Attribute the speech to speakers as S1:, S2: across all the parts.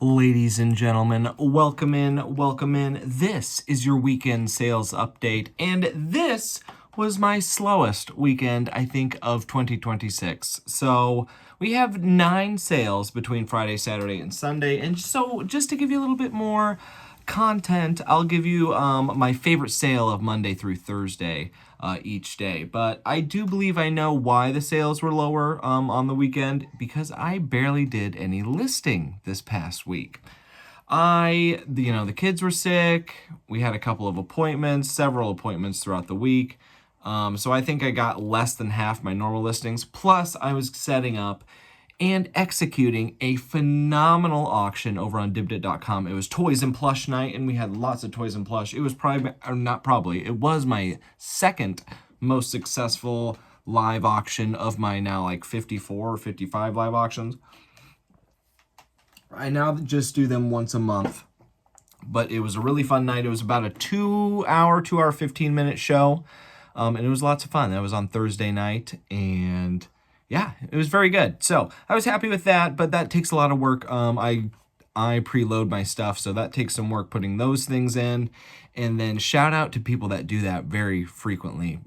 S1: Ladies and gentlemen, welcome in, welcome in. This is your weekend sales update, and this was my slowest weekend, I think, of 2026. So we have 9 sales between Friday, Saturday, and Sunday, and so just to give you a little bit more content, I'll give you my favorite sale of Monday through Thursday each day. But I do believe I know why the sales were lower on the weekend, because I barely did any listing this past week. The kids were sick. We had a couple of appointments, several appointments throughout the week. So I think I got less than half my normal listings. Plus, I was setting up and executing a phenomenal auction over on Dibdit.com. It was Toys and Plush night, and we had lots of toys and plush. It was it was my second most successful live auction of my now like 54 or 55 live auctions. I now just do them once a month, but it was a really fun night. It was about a 2 hour, 15-minute show, and it was lots of fun. That was on Thursday night, and yeah, it was very good. So I was happy with that, but that takes a lot of work. I preload my stuff, so that takes some work putting those things in. And then shout out to people that do that very frequently,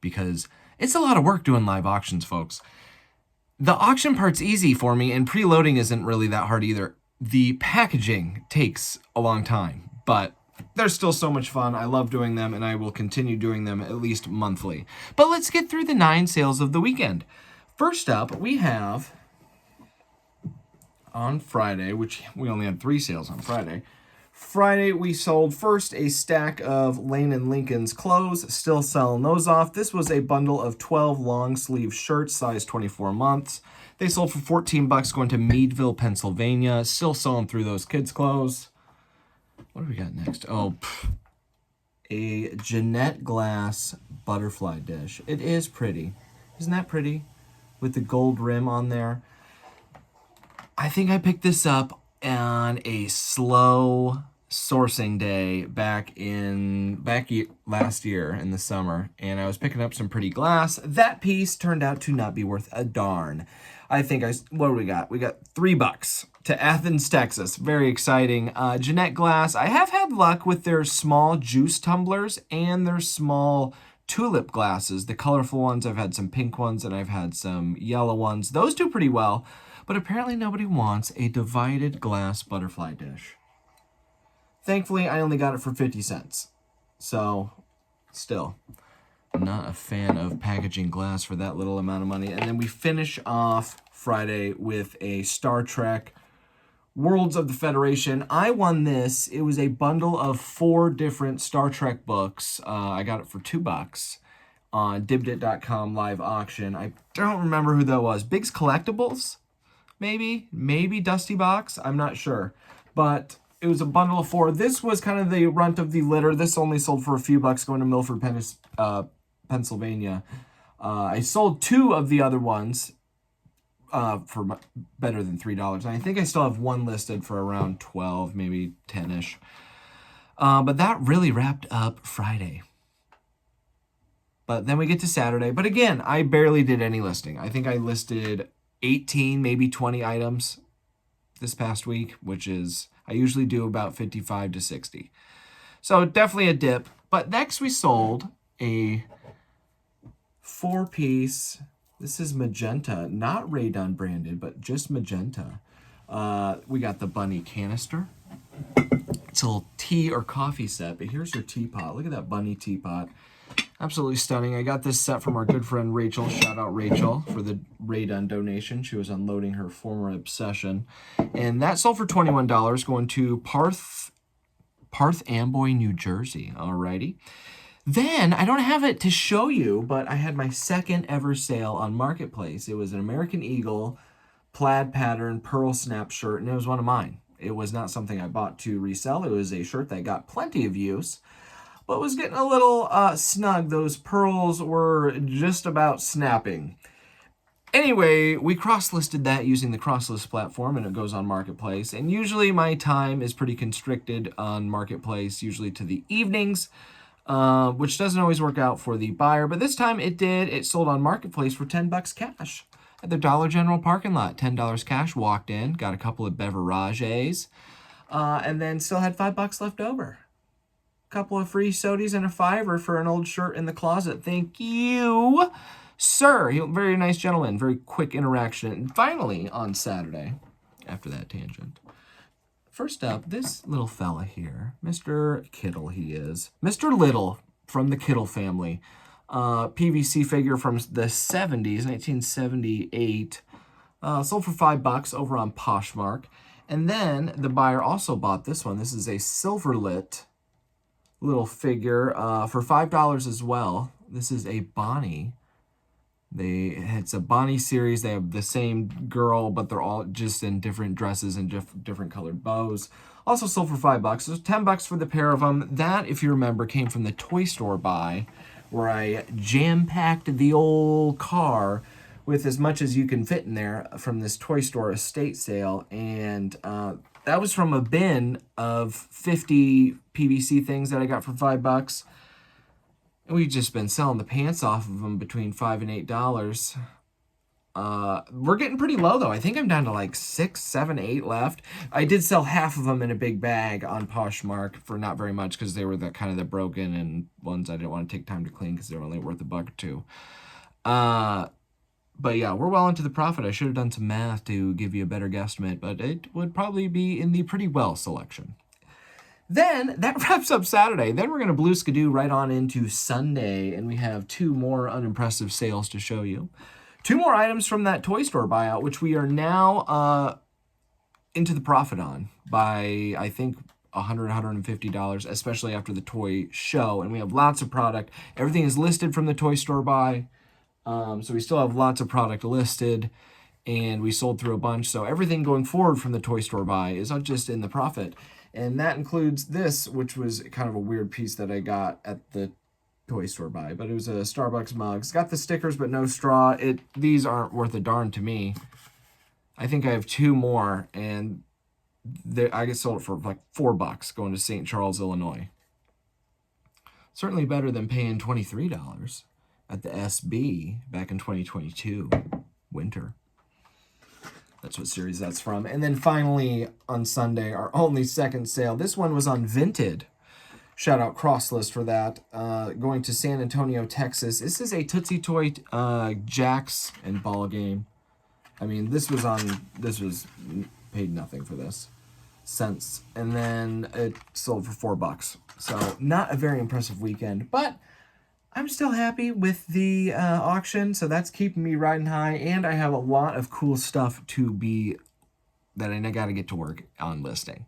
S1: because it's a lot of work doing live auctions, folks. The auction part's easy for me, and preloading isn't really that hard either. The packaging takes a long time, but they're still so much fun. I love doing them, and I will continue doing them at least monthly. But let's get through the 9 sales of the weekend. First up, we have on Friday, which we only had 3 sales on Friday. Friday, we sold first a stack of Lane and Lincoln's clothes, still selling those off. This was a bundle of 12 long sleeve shirts, size 24 months. They sold for $14 going to Meadville, Pennsylvania. Still selling through those kids' clothes. What do we got next? A Jeanette Glass butterfly dish. It is pretty. Isn't that pretty? With the gold rim on there. I think I picked this up on a slow sourcing day last year in the summer, and I was picking up some pretty glass. That piece turned out to not be worth a darn. I think what do we got? We got $3 to Athens, Texas. Very exciting. Jeanette Glass. I have had luck with their small juice tumblers and their small tulip glasses. The colorful ones, I've had some pink ones and I've had some yellow ones. Those do pretty well, but apparently nobody wants a divided glass butterfly dish. Thankfully, I only got it for 50 cents. So, still, not a fan of packaging glass for that little amount of money. And then we finish off Friday with a Star Trek Worlds of the Federation. I won this. It was a bundle of 4 different Star Trek books. I got it for $2 on Dibdit.com live auction. I don't remember who that was. Biggs Collectibles? Maybe Dusty Box? I'm not sure. But it was a bundle of 4. This was kind of the runt of the litter. This only sold for a few bucks going to Milford, Pennsylvania. I sold 2 of the other ones for better than $3. And I think I still have 1 listed for around 12, maybe 10-ish. But that really wrapped up Friday. But then we get to Saturday. But again, I barely did any listing. I think I listed 18, maybe 20 items this past week, which is, I usually do about 55 to 60. So definitely a dip. But next we sold a 4-piece, this is magenta, not Rae Dunn branded, but just magenta. We got the bunny canister. It's a little tea or coffee set, but here's her teapot. Look at that bunny teapot. Absolutely stunning. I got this set from our good friend Rachel. Shout out Rachel for the Rae Dunn donation. She was unloading her former obsession. And that sold for $21 going to Parth Amboy, New Jersey. Alrighty. Then, I don't have it to show you, but I had my second ever sale on Marketplace. It was an American Eagle plaid pattern pearl snap shirt, and it was one of mine. It was not something I bought to resell. It was a shirt that got plenty of use, but was getting a little snug. Those pearls were just about snapping. Anyway, we cross-listed that using the CrossList platform, and it goes on Marketplace. And usually my time is pretty constricted on Marketplace, usually to the evenings, which doesn't always work out for the buyer. But this time it did. It sold on Marketplace for $10 cash. at the Dollar General parking lot. $10 cash, walked in, got a couple of beverages, and then still had $5 left over. Couple of free sodies and a $5 for an old shirt in the closet. Thank you, sir. Very nice gentleman. Very quick interaction. And finally, on Saturday, after that tangent, first up, this little fella here, Mr. Kittle, he is. Mr. Little from the Kittle family. PVC figure from the 70s, 1978. Sold for $5 over on Poshmark. And then the buyer also bought this one. This is a Silverlit little figure for $5 as well. This is a Bonnie. It's a Bonnie series. They have the same girl, but they're all just in different dresses and different colored bows. Also sold for $5. So $10 for the pair of them. That, if you remember, came from the toy store buy, where I jam-packed the old car with as much as you can fit in there from this toy store estate sale. And that was from a bin of 50 PVC things that I got for $5. And we've just been selling the pants off of them between $5 and $8. We're getting pretty low though. I think I'm down to like 6, 7, 8 left. I did sell half of them in a big bag on Poshmark for not very much because they were the kind of the broken and ones I didn't want to take time to clean because they're only worth $1 or $2. But yeah, we're well into the profit. I should have done some math to give you a better guesstimate, but it would probably be in the pretty well selection. Then that wraps up Saturday. Then we're going to blue skidoo right on into Sunday, and we have 2 more unimpressive sales to show you. 2 more items from that toy store buyout, which we are now into the profit on by, I think, $100, $150, especially after the toy show. And we have lots of product. Everything is listed from the toy store buy. So we still have lots of product listed, and we sold through a bunch. So everything going forward from the toy store buy is not just in the profit. And that includes this, which was kind of a weird piece that I got at the toy store buy, but it was a Starbucks mug. It's got the stickers, but no straw. These aren't worth a darn to me. I think I have 2 more, and I get sold it for like $4 going to St. Charles, Illinois. Certainly better than paying $23 at the SB back in 2022 winter. That's what series that's from. And then finally on Sunday, our only second sale. This one was on Vinted. Shout out Crosslist for that. Going to San Antonio, Texas. This is a Tootsie Toy Jacks and ball game. I mean, this was paid nothing for this. Cents. And then it sold for $4. So not a very impressive weekend, but I'm still happy with the auction, so that's keeping me riding high, and I have a lot of cool stuff that I got to get to work on listing.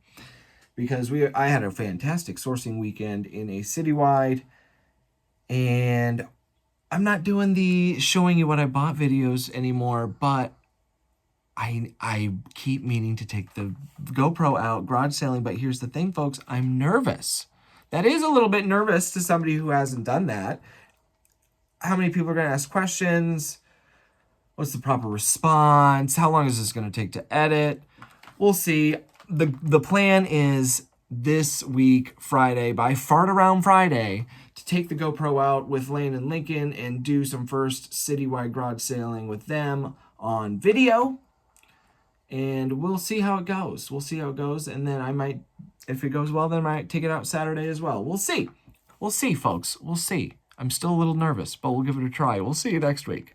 S1: Because I had a fantastic sourcing weekend in a citywide, and I'm not doing the showing you what I bought videos anymore, but I keep meaning to take the GoPro out garage sailing, but here's the thing, folks, I'm nervous. That is a little bit nervous to somebody who hasn't done that. How many people are going to ask questions? What's the proper response? How long is this going to take to edit? We'll see. The plan is this week, Friday, by Fart Around Friday, to take the GoPro out with Lane and Lincoln and do some first citywide garage sailing with them on video. And we'll see how it goes. And then I might, if it goes well, then I might take it out Saturday as well. We'll see. We'll see, folks. We'll see. I'm still a little nervous, but we'll give it a try. We'll see you next week.